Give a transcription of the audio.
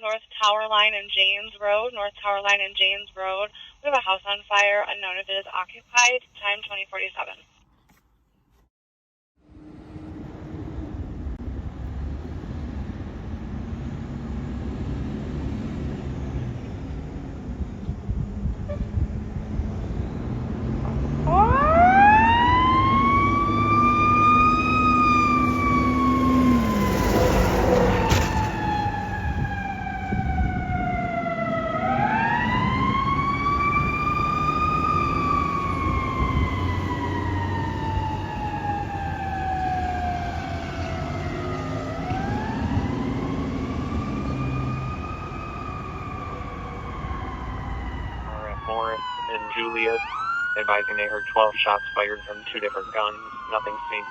North Tower Line and James Road. North Tower Line and James Road. We have a house on fire, unknown if it is occupied. Time 2047. Morris and Juliet, advising they heard 12 shots fired from 2 different guns. Nothing seen.